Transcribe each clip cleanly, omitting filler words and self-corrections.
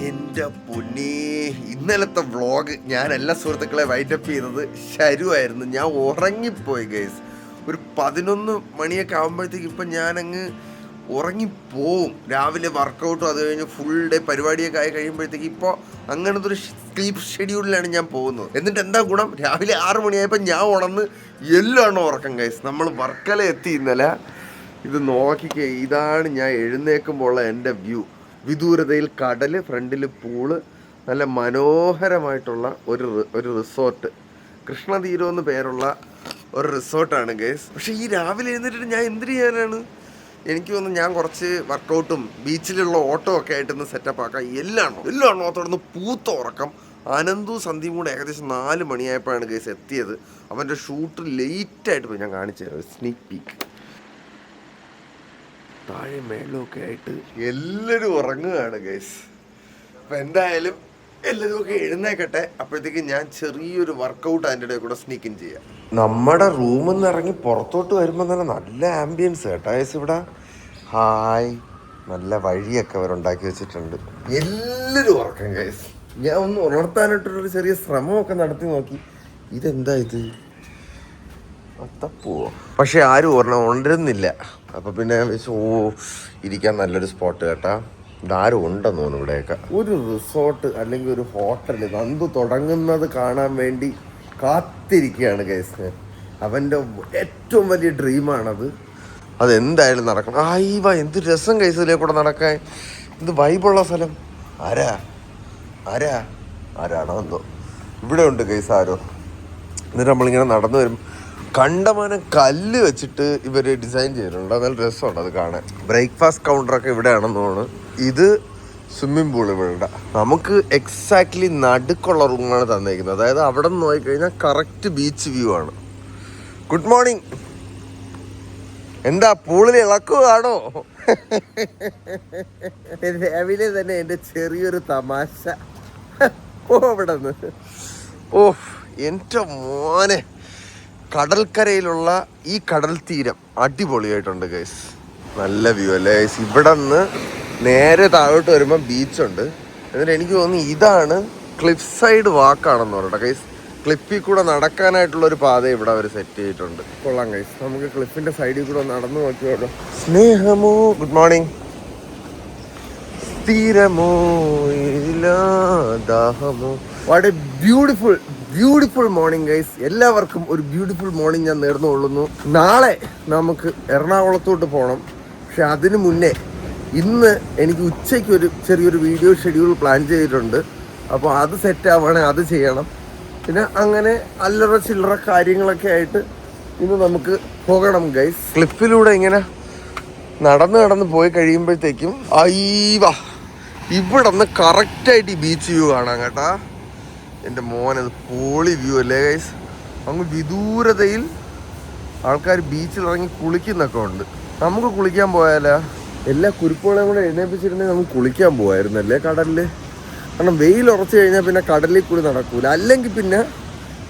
എൻ്റെ പൊന്നേ, ഇന്നലത്തെ വ്ളോഗ് ഞാൻ എല്ലാ സുഹൃത്തുക്കളെ വൈൻഡപ്പ് ചെയ്തത് ശരുവായിരുന്നു. ഞാൻ ഉറങ്ങിപ്പോയി ഗൈസ്. ഒരു 11 മണിയൊക്കെ ആകുമ്പോഴത്തേക്ക് ഇപ്പം ഞാനങ്ങ് ഉറങ്ങിപ്പോവും. രാവിലെ വർക്കൗട്ടും അത് കഴിഞ്ഞ് ഫുൾ ഡേ പരിപാടിയൊക്കെ ആയി കഴിയുമ്പോഴത്തേക്ക് ഇപ്പോൾ അങ്ങനത്തെ ഒരു സ്ലീപ്പ് ഷെഡ്യൂളിലാണ് ഞാൻ പോകുന്നത്. എന്നിട്ട് എന്താ ഗുണം? രാവിലെ 6 മണിയായപ്പോൾ ഞാൻ ഉണർന്ന് എല്ലാം ഉറക്കം ഗൈസ്. നമ്മൾ വർക്കല എത്തി ഇന്നലെ. ഇത് നോക്കിക്കേ, ഇതാണ് ഞാൻ എഴുന്നേൽക്കുമ്പോൾ ഉള്ള എൻ്റെ വ്യൂ. വിദൂരതയിൽ കടൽ, ഫ്രണ്ടിൽ പൂള്, നല്ല മനോഹരമായിട്ടുള്ള ഒരു റിസോർട്ട്. കൃഷ്ണതീരം എന്ന് പേരുള്ള ഒരു റിസോർട്ടാണ് ഗൈസ്. പക്ഷേ ഈ രാവിലെ എഴുന്നേറ്റിട്ട് ഞാൻ എന്ത് ചെയ്യാനാണ്? എനിക്ക് തോന്നുന്നു ഞാൻ കുറച്ച് വർക്കൗട്ടും ബീച്ചിലുള്ള ഓട്ടോ ഒക്കെ ആയിട്ടൊന്ന് സെറ്റപ്പ് ആക്കാം. എല്ലാം ഓത്തോടൊന്ന് പൂത്ത ഉറക്കം. അനന്തു സന്ധ്യയും കൂടെ ഏകദേശം 4 മണിയായപ്പോഴാണ് ഗൈസ് എത്തിയത്. അവൻ്റെ ഷൂട്ട് ലേറ്റായിട്ട് പോയി. ഞാൻ കാണിച്ചു തരാം സ്നീക്ക് പീക്ക്. താഴെ മേളമൊക്കെ ആയിട്ട് എല്ലാവരും ഉറങ്ങുകയാണ് ഗൈസ്. അപ്പം എന്തായാലും എല്ലാവരും ഒക്കെ എഴുന്നേക്കട്ടെ. അപ്പോഴത്തേക്ക് ഞാൻ ചെറിയൊരു വർക്കൗട്ട് അതിൻ്റെ ഇടയിൽ കൂടെ സ്നീക്കിൻ ചെയ്യാം. നമ്മുടെ റൂമിൽ നിന്ന് ഇറങ്ങി പുറത്തോട്ട് വരുമ്പോൾ തന്നെ നല്ല ആംബിയൻസ് കേട്ടോ ഗൈസ് ഇവിടെ. ഹായ്, നല്ല വഴിയൊക്കെ അവരുണ്ടാക്കി വെച്ചിട്ടുണ്ട്. എല്ലാവരും ഉറക്കം ഗൈസ്. ഞാൻ ഒന്ന് ഉണർത്താനായിട്ടൊരു ചെറിയ ശ്രമമൊക്കെ നടത്തി നോക്കി. ഇതെന്താ ഇത്? തപ്പുവോ? പക്ഷെ ആരും ഉണരുന്നില്ല. അപ്പം പിന്നെ ഇരിക്കാൻ നല്ലൊരു സ്പോട്ട് കേട്ടാ. ഇതാരും ഉണ്ടെന്ന് തോന്നുന്നു ഇവിടെയൊക്കെ. ഒരു റിസോർട്ട് അല്ലെങ്കിൽ ഒരു ഹോട്ടൽ നന്ദു തുടങ്ങുന്നത് കാണാൻ വേണ്ടി കാത്തിരിക്കുകയാണ് ഗൈസ്. അവൻ്റെ ഏറ്റവും വലിയ ഡ്രീമാണത്. അതെന്തായാലും നടക്കണം. എന്ത് രസം ഗൈസ് ഇതിലേ കൂടെ നടക്കാൻ. എന്ത് വൈബുള്ള സ്ഥലം. ആരാണോ എന്തോ ഇവിടെ ഉണ്ട് ഗൈസ് ആരോ. എന്നിട്ട് നമ്മളിങ്ങനെ നടന്നു വരും. കണ്ടമാനം കല്ല് വെച്ചിട്ട് ഇവർ ഡിസൈൻ ചെയ്തിട്ടുണ്ട്. നല്ല രസമുണ്ട് അത് കാണാൻ. ബ്രേക്ക്ഫാസ്റ്റ് കൗണ്ടറൊക്കെ ഇവിടെയാണെന്ന് തോന്നുന്നു. ഇത് സ്വിമ്മിംഗ് പൂൾ ഇവിടെ. നമുക്ക് എക്സാക്ട്ലി നടുക്കുള്ള റൂമാണ് തന്നേക്കുന്നത്. അതായത് അവിടെ നിന്ന് നോക്കിക്കഴിഞ്ഞാൽ കറക്റ്റ് ബീച്ച് വ്യൂ ആണ്. Good morning. എന്താ പൂളിൽ ഇളക്കുകയാണോ? രാവിലെ തന്നെ എൻ്റെ ചെറിയൊരു തമാശ. ഇവിടെ നിന്ന് എൻ്റെ മോനെ, കടൽക്കരയിലുള്ള ഈ കടൽ തീരം അടിപൊളിയായിട്ടുണ്ട് ഗൈസ്. നല്ല വ്യൂ അല്ലേ ഗൈസ്? ഇവിടെ നിന്ന് നേരെ താഴോട്ട് വരുമ്പോൾ ബീച്ചുണ്ട്. എന്നിട്ട് എനിക്ക് തോന്നുന്നു ഇതാണ് ക്ലിഫ് സൈഡ് വാക്കാണെന്ന് പറയട്ടെ ഗൈസ്. ക്ലിഫിൽ കൂടെ നടക്കാനായിട്ടുള്ളൊരു പാത ഇവിടെ അവർ സെറ്റ് ചെയ്തിട്ടുണ്ട്. കൊള്ളാം ഗൈസ്. നമുക്ക് ക്ലിഫിൻ്റെ സൈഡിൽ കൂടെ നടന്നു നോക്കിയോളൂ. സ്നേഹമോ, ഗുഡ് മോർണിംഗ്. സ്ഥിരമോ ദാഹമോ. What a beautiful morning guys. എല്ലാവർക്കും ഒരു ബ്യൂട്ടിഫുൾ മോർണിംഗ് ഞാൻ നേർന്നുകൊള്ളുന്നു. നാളെ നമുക്ക് എറണാകുളത്തോട്ട് പോകണം. പക്ഷെ അതിനു മുന്നേ ഇന്ന് എനിക്ക് ഉച്ചയ്ക്ക് ഒരു ചെറിയൊരു വീഡിയോ ഷെഡ്യൂൾ പ്ലാൻ ചെയ്തിട്ടുണ്ട്. അപ്പോൾ അത് സെറ്റ് ആവുകയാണെങ്കിൽ അത് ചെയ്യണം. പിന്നെ അങ്ങനെ അല്ലറ ചില്ലറ കാര്യങ്ങളൊക്കെ ആയിട്ട് ഇന്ന് നമുക്ക് പോകണം ഗൈസ്. ക്ലിഫിലൂടെ ഇങ്ങനെ നടന്ന് പോയി കഴിയുമ്പോഴത്തേക്കും ഇവിടെ നിന്ന് കറക്റ്റായിട്ട് ഈ ബീച്ച് വ്യൂ കാണാം കേട്ടാ. എൻ്റെ മോനത് പോളി വ്യൂ അല്ലേ ഗൈസ്. അങ്ങ് വിദൂരതയിൽ ആൾക്കാർ ബീച്ചിൽ ഇറങ്ങി കുളിക്കുന്നൊക്കെ ഉണ്ട്. നമുക്ക് കുളിക്കാൻ പോയാലോ? എല്ലാ കുരുപ്പുകളെയും കൂടെ എഴുന്നേപ്പിച്ചിരുന്നെങ്കിൽ നമുക്ക് കുളിക്കാൻ പോകായിരുന്നല്ലേ കടലിൽ. കാരണം വെയിൽ ഉറച്ചു കഴിഞ്ഞാൽ പിന്നെ കടലിൽ കൂടി നടക്കൂല. അല്ലെങ്കിൽ പിന്നെ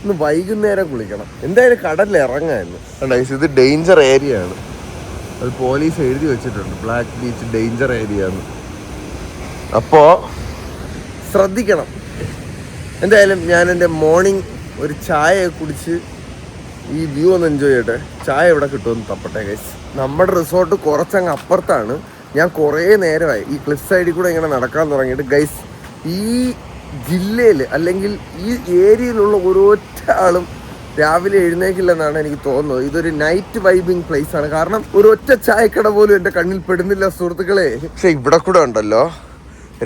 ഇന്ന് വൈകുന്നേരം കുളിക്കണം. എന്തായാലും കടലിൽ ഇറങ്ങായിരുന്നു ഗൈസ്. ഇത് ഡേഞ്ചർ ഏരിയ ആണ്. അത് പോലീസ് എഴുതി വെച്ചിട്ടുണ്ട്, ബ്ലാക്ക് ബീച്ച് ഡേഞ്ചർ ഏരിയ ആണ്. അപ്പോൾ ശ്രദ്ധിക്കണം. എന്തായാലും ഞാൻ എൻ്റെ മോർണിംഗ് ഒരു ചായ കുടിച്ച് ഈ വ്യൂ ഒന്ന് എൻജോയ് ചെയ്യട്ടെ. ചായ എവിടെ കിട്ടുമെന്ന് തപ്പട്ടെ ഗൈസ്. നമ്മുടെ റിസോർട്ട് കുറച്ചങ്ങ് അപ്പുറത്താണ്. ഞാൻ കുറേ നേരമായി ഈ ക്ലിഫ് സൈഡിൽ കൂടെ ഇങ്ങനെ നടക്കാൻ തുടങ്ങിയിട്ട് ഗൈസ്. ഈ ജില്ലയിൽ അല്ലെങ്കിൽ ഈ ഏരിയയിലുള്ള ഓരോറ്റ ആളും രാവിലെ എഴുന്നേക്കില്ലെന്നാണ് എനിക്ക് തോന്നുന്നത്. ഇതൊരു നൈറ്റ് വൈബിങ് പ്ലേസ് ആണ്. കാരണം ഒരു ഒറ്റ ചായക്കട പോലും എൻ്റെ കണ്ണിൽ പെടുന്നില്ല സുഹൃത്തുക്കളെ. പക്ഷെ ഇവിടെ കൂടെ ഉണ്ടല്ലോ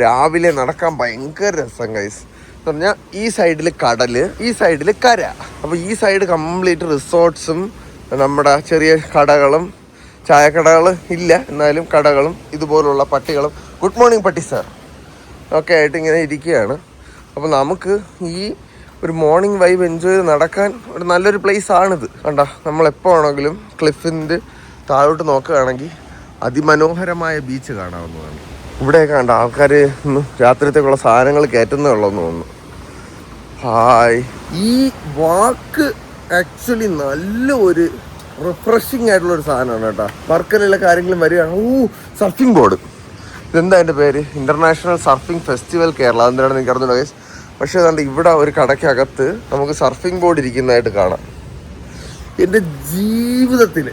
രാവിലെ നടക്കാൻ ഭയങ്കര രസം ഗൈസ്. എന്ന് പറഞ്ഞാൽ ഈ സൈഡിൽ കടല്, ഈ സൈഡിൽ കര. അപ്പോൾ ഈ സൈഡ് കംപ്ലീറ്റ് റിസോർട്ട്സും നമ്മുടെ ചെറിയ കടകളും, ചായക്കടകൾ ഇല്ല എന്നാലും കടകളും ഇതുപോലുള്ള പട്ടികളും, ഗുഡ് മോർണിംഗ് പട്ടി സാർ, ഒക്കെ ആയിട്ട് ഇങ്ങനെ ഇരിക്കുകയാണ്. അപ്പോൾ നമുക്ക് ഈ ഒരു മോർണിംഗ് വൈബ് എൻജോയ് ചെയ്ത് നടക്കാൻ ഒരു നല്ലൊരു പ്ലേസ് ആണിത്. കണ്ടോ, നമ്മളെപ്പോൾ ആണെങ്കിലും ക്ലിഫിൻ്റെ താഴോട്ട് നോക്കുകയാണെങ്കിൽ അതിമനോഹരമായ ബീച്ച് കാണാവുന്നതാണ്. ഇവിടെയൊക്കെ കണ്ട ആൾക്കാർ ഇന്ന് രാത്രിത്തേക്കുള്ള സാധനങ്ങൾ കയറ്റുന്നേ ഉള്ളതെന്ന് തോന്നുന്നു. ഈ വാക്ക് ആക്ച്വലി നല്ല ഒരു റിഫ്രഷിങ് ആയിട്ടുള്ളൊരു സാധനമാണ് കേട്ടോ. വർക്കലുള്ള കാര്യങ്ങളും വരികയാണ്. സർഫിംഗ് ബോർഡ് ഇതെന്താ എൻ്റെ പേര്? International surfing festival Kerala. അതെന്താണെന്ന് എനിക്ക് അറിഞ്ഞില്ല ഗൈസ്. പക്ഷേ അതുകൊണ്ട് ഇവിടെ ഒരു കടയ്ക്കകത്ത് നമുക്ക് സർഫിംഗ് ബോർഡ് ഇരിക്കുന്നതായിട്ട് കാണാം. എൻ്റെ ജീവിതത്തിൽ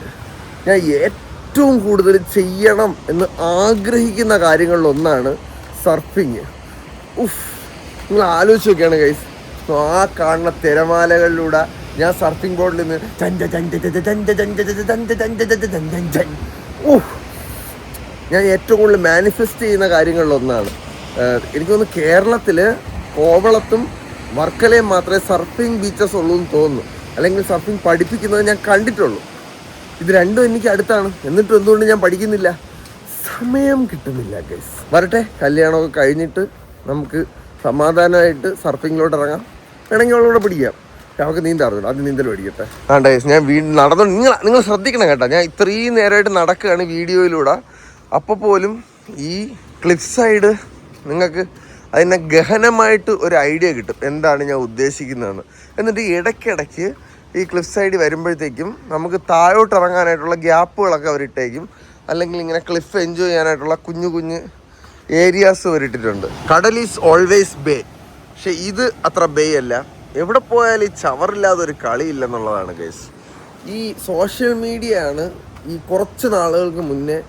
ഞാൻ ഏറ്റവും കൂടുതൽ ചെയ്യണം എന്ന് ആഗ്രഹിക്കുന്ന കാര്യങ്ങളിലൊന്നാണ് സർഫിങ്. നിങ്ങൾ ആലോചിച്ച് നോക്കിയാണ് ഗൈസ്, ആ കാണുന്ന തിരമാലകളിലൂടെ ഞാൻ സർഫിംഗ് ബോർഡിൽ നിന്ന് ഞാൻ ഏറ്റവും കൂടുതൽ മാനിഫെസ്റ്റ് ചെയ്യുന്ന കാര്യങ്ങളിലൊന്നാണ്. എനിക്ക് തോന്നുന്നു കേരളത്തിൽ കോവളത്തും വർക്കലയും മാത്രമേ സർഫിംഗ് ബീച്ചസ് ഉള്ളൂ എന്ന് തോന്നുന്നു. അല്ലെങ്കിൽ സർഫിംഗ് പഠിപ്പിക്കുന്നത് ഞാൻ കണ്ടിട്ടുള്ളൂ. ഇത് രണ്ടും എനിക്ക് അടുത്താണ്. എന്നിട്ടും എന്തുകൊണ്ട് ഞാൻ പഠിക്കുന്നില്ല? സമയം കിട്ടുന്നില്ല ഗൈസ്. വരട്ടെ, കല്യാണമൊക്കെ കഴിഞ്ഞിട്ട് നമുക്ക് സമാധാനമായിട്ട് സർഫിങ്ങിലോട്ട് ഇറങ്ങാം. വേണമെങ്കിൽ അവളോടെ പിടിക്കാം. നമുക്ക് നീന്താറുണ്ട്, അത് നീന്തൽ പഠിക്കട്ടെ. ഗൈസ്, ഞാൻ നടന്നു. നിങ്ങൾ ശ്രദ്ധിക്കണം കേട്ടോ, ഞാൻ ഇത്രയും നേരമായിട്ട് നടക്കുകയാണ് വീഡിയോയിലൂടെ. അപ്പോൾ പോലും ഈ ക്ലിഫ് സൈഡ് നിങ്ങൾക്ക് അതിനെ ഗഹനമായിട്ട് ഒരു ഐഡിയ കിട്ടും എന്താണ് ഞാൻ ഉദ്ദേശിക്കുന്നതെന്ന്. എന്നിട്ട് ഇടയ്ക്കിടയ്ക്ക് ഈ ക്ലിഫ് സൈഡ് വരുമ്പോഴത്തേക്കും നമുക്ക് താഴോട്ട് ഇറങ്ങാനായിട്ടുള്ള ഗ്യാപ്പുകളൊക്കെ അവരിട്ടേക്കും. അല്ലെങ്കിൽ ഇങ്ങനെ ക്ലിഫ് എൻജോയ് ചെയ്യാനായിട്ടുള്ള കുഞ്ഞു കുഞ്ഞ് ഏരിയാസ് അവരിട്ടിട്ടുണ്ട്. കടൽ ഈസ് ഓൾവേസ് ബേ. പക്ഷെ ഇത് അത്ര ബേ അല്ല. എവിടെ പോയാലും ഈ ചവറില്ലാതെ ഒരു കളിയില്ലെന്നുള്ളതാണ് ഗൈസ്. ഈ സോഷ്യൽ മീഡിയ ആണ് ഈ കുറച്ച് നാളുകൾക്ക് മുന്നേ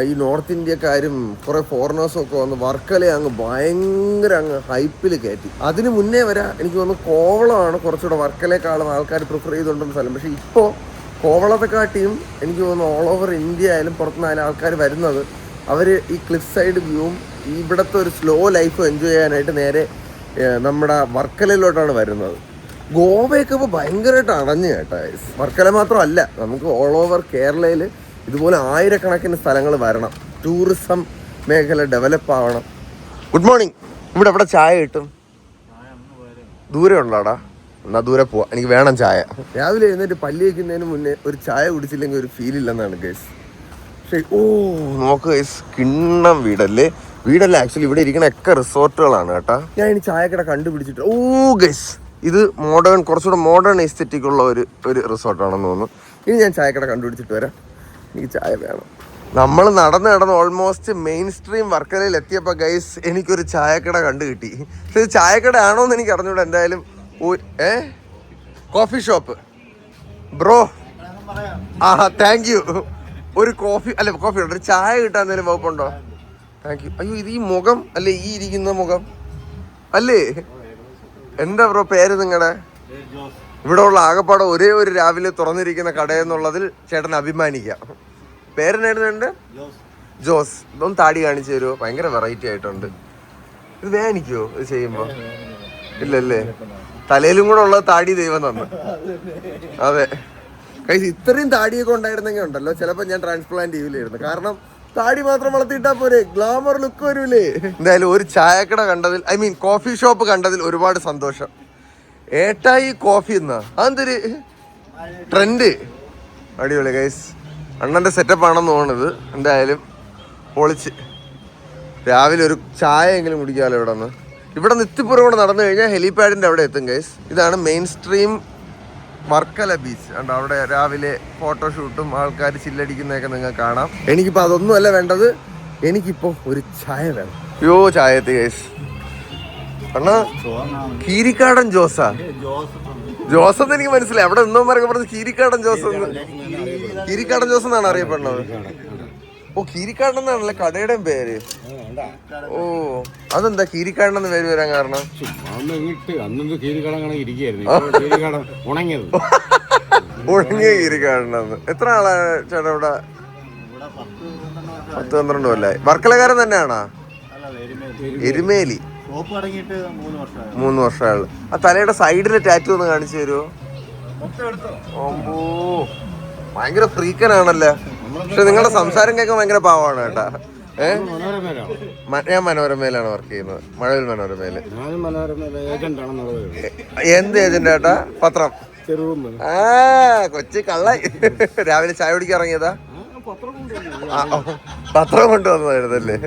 ഈ നോർത്ത് ഇന്ത്യക്കാരും കുറേ ഫോറിനേഴ്സും ഒക്കെ വന്ന് വർക്കലയെ ഭയങ്കര ഹൈപ്പിൽ കയറ്റി. അതിന് മുന്നേ വരെ എനിക്ക് തോന്നുന്നു കോവളമാണ് കുറച്ചുകൂടെ വർക്കലേക്കാളും ആൾക്കാർ പ്രിഫർ ചെയ്തുകൊണ്ടിരുന്ന സ്ഥലം. പക്ഷേ ഇപ്പോൾ കോവളത്തെക്കാട്ടിയും എനിക്ക് തോന്നുന്നു ഓൾ ഓവർ ഇന്ത്യ ആയാലും പുറത്തുനിന്നായാലും ആൾക്കാർ വരുന്നത് അവർ ഈ ക്ലിഫ് സൈഡ് വ്യൂവും ഇവിടുത്തെ ഒരു സ്ലോ ലൈഫും എൻജോയ് ചെയ്യാനായിട്ട് നേരെ നമ്മുടെ വർക്കലയിലോട്ടാണ് വരുന്നത്. ഗോവയൊക്കെ ഇപ്പോൾ ഭയങ്കരമായിട്ട് അടഞ്ഞു കേട്ടോ. വർക്കല മാത്രമല്ല, നമുക്ക് ഓൾ ഓവർ കേരളയിൽ ഇതുപോലെ ആയിരക്കണക്കിന് സ്ഥലങ്ങൾ വരണം. ടൂറിസം മേഖല ഡെവലപ്പ് ആവണം. Good morning. ഇവിടെ ചായ കിട്ടും? ദൂരെ ഉള്ളാടാ, എന്നാൽ ദൂരെ പോവാ. എനിക്ക് വേണം ചായ. രാവിലെ എഴുന്നേറ്റ് പല്ല് വയ്ക്കുന്നതിന് മുന്നേ ഒരു ചായ കുടിച്ചില്ലെങ്കിൽ ഒരു ഫീൽ ഇല്ലെന്നാണ് ഗൈസ്. പക്ഷേ നോക്ക് ഗൈസ്, കിണ്ണം വീടല്ലേ. ആക്ച്വലി ഇവിടെ ഇരിക്കുന്ന ഒക്കെ റിസോർട്ടുകളാണ് കേട്ടാ. ഞാൻ ഇനി ചായക്കട കണ്ടുപിടിച്ചിട്ട് ഗൈസ്, ഇത് മോഡേൺ, കുറച്ചുകൂടെ മോഡേൺ എസ്തെറ്റിക് ഉള്ള ഒരു റിസോർട്ടാണെന്ന് തോന്നുന്നു. ഇനി ഞാൻ ചായക്കട കണ്ടുപിടിച്ചിട്ട് വരാം. എനിക്ക് ചായ വേണം. നമ്മൾ നടന്ന് ഓൾമോസ്റ്റ് മെയിൻ സ്ട്രീം വർക്കലയിൽ എത്തിയപ്പോൾ ഗൈസ് എനിക്കൊരു ചായക്കട കണ്ടു കിട്ടി. പക്ഷെ ഇത് ചായക്കട ആണോ എന്ന് എനിക്ക് അറിഞ്ഞൂടാ. എന്തായാലും coffee shop bro. Thank you. ഒരു കോഫി ഒരു ചായ കിട്ടാൻ എന്തെങ്കിലും വകുപ്പുണ്ടോ? Thank you. അയ്യോ, ഇത് ഈ മുഖം അല്ലേ, ഈ ഇരിക്കുന്ന മുഖം അല്ലേ? എന്താ ബ്രോ പേര് നിങ്ങളുടെ? ഇവിടെ ഉള്ള ആകപ്പാടെ ഒരേ ഒരു രാവിലെ തുറന്നിരിക്കുന്ന കടയെന്നുള്ളതിൽ ചേട്ടൻ അഭിമാനിക്കാം. പേരെന്നായിരുന്നുണ്ട്? ജോസ്. ഇതൊന്ന് താടി കാണിച്ചു തരുമോ? ഭയങ്കര വെറൈറ്റി ആയിട്ടുണ്ട്. ഇത് വേനിക്കോ ഇത് ചെയ്യുമ്പോ? ഇല്ലല്ലേ, തലയിലും കൂടെ ഉള്ള താടി ദൈവം തന്നു. അതെ കൈസ്, ഇത്രയും താടിയൊക്കെ ഉണ്ടായിരുന്നെങ്കിൽ ഉണ്ടല്ലോ ചിലപ്പോൾ ഞാൻ ട്രാൻസ്പ്ലാന്റ് ചെയ്യൂലായിരുന്നു. കാരണം താടി മാത്രം വളർത്തിയിട്ടാ പോരെ, ഗ്ലാമർ ലുക്ക് വരൂലേ. എന്തായാലും ഒരു ചായക്കട കണ്ടതിൽ, കോഫി ഷോപ്പ് കണ്ടതിൽ ഒരുപാട് സന്തോഷം. ഏട്ടായി കോഫി എന്നാ അതെന്തൊരു ട്രെൻഡ്. അടിപൊളി ഗൈസ്, അണ്ണൻ്റെ സെറ്റപ്പ് ആണെന്ന് തോന്നുന്നത്. എന്തായാലും പൊളിച്ച്. രാവിലെ ഒരു ചായ എങ്കിലും കുടിക്കാമല്ലോ ഇവിടെ നിന്ന് ഇത്തിപ്പുറം കൂടെ നടന്നു കഴിഞ്ഞാൽ ഹെലിപാഡിൻ്റെ അവിടെ എത്തും ഗൈസ്. ഇതാണ് മെയിൻ സ്ട്രീം വർക്കല ബീച്ച്. ഉണ്ട് അവിടെ രാവിലെ ഫോട്ടോഷൂട്ടും ആൾക്കാർ ചില്ലടിക്കുന്നതൊക്കെ നിങ്ങൾക്ക് കാണാം. എനിക്കിപ്പോൾ അതൊന്നുമല്ല വേണ്ടത്, എനിക്കിപ്പോൾ ഒരു ചായ വേണം. ചായ എത്തി ഗൈസ്. അണ്ണാ കീരിക്കാടൻ ജോസാ? ജോസെന്ന് എനിക്ക് മനസ്സിലായി. അവിടെ നിന്നോമാരൊക്കെ പറഞ്ഞ് കീരിക്കാടൻ ജോസ് എന്നാണ് അറിയപ്പെടുന്നത്. കീരിക്കാടൻ എന്നാണല്ലേ കടയുടെയും പേര്? അതെന്താ കീരിക്കാടൻ എന്ന് പേര് വരാൻ കാരണം? ഉണങ്ങിയ കീരിക്കാടനെന്ന്. എത്ര ആളാ ചേട്ടാ ഇവിടെ? 10-12 കൊല്ലായി. വർക്കലക്കാരൻ തന്നെയാണോ? എരുമേലി. 3 വർഷമായുള്ളൂ. ആ തലയുടെ സൈഡിലെ ടാറ്റു ഒന്ന് കാണിച്ചു തരുമോ? ഭയങ്കര ഫ്രീക്കനാണല്ലേ. പക്ഷെ നിങ്ങളുടെ സംസാരം കേൾക്കാൻ ഭയങ്കര പാവമാണ് കേട്ടാ. ഞാൻ മനോരമയിലാണ് വർക്ക് ചെയ്യുന്നത്, മഴവിൽ മനോരമയില്. എന്ത് ഏജന്റ് ഏട്ടാ? പത്രം. കൊച്ചി കള്ള. രാവിലെ ചായ കുടിക്കാൻ ഇറങ്ങിയതാ? പത്രം കൊണ്ടുവന്നതായിരുന്നല്ലേ.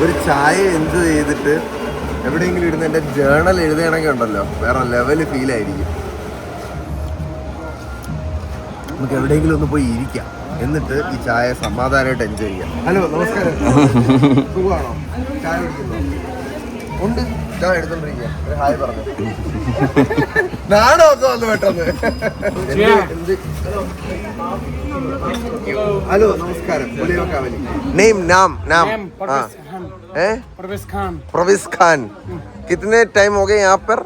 ഒരു ചായ എൻജോയ് ചെയ്തിട്ട് എവിടെയെങ്കിലും ഇരുന്ന് എൻ്റെ ജേണൽ എഴുതണമെങ്കിൽ ഉണ്ടല്ലോ വേറെ ലെവല് ഫീലായിരിക്കും. നമുക്ക് എവിടെയെങ്കിലും ഒന്ന് പോയി ഇരിക്കാം, എന്നിട്ട് ഈ ചായ സമാധാനമായിട്ട് എൻജോയ് ചെയ്യാം. ഹലോ, നമസ്കാരം. സുഖമാണോ? ചായ കുടിക്കുന്നോ? ഉണ്ട്, ചായ എടുത്തോണ്ടിരിക്കുക. ഒരു ഹായ് പറഞ്ഞു. നാടോ ഒക്കെ വന്ന് പെട്ടെന്ന്. हेलो नमस्कार. नेम नाम नाम प्रवेश खान. प्रवेश खान. कितने टाइम हो गए यहाँ पर?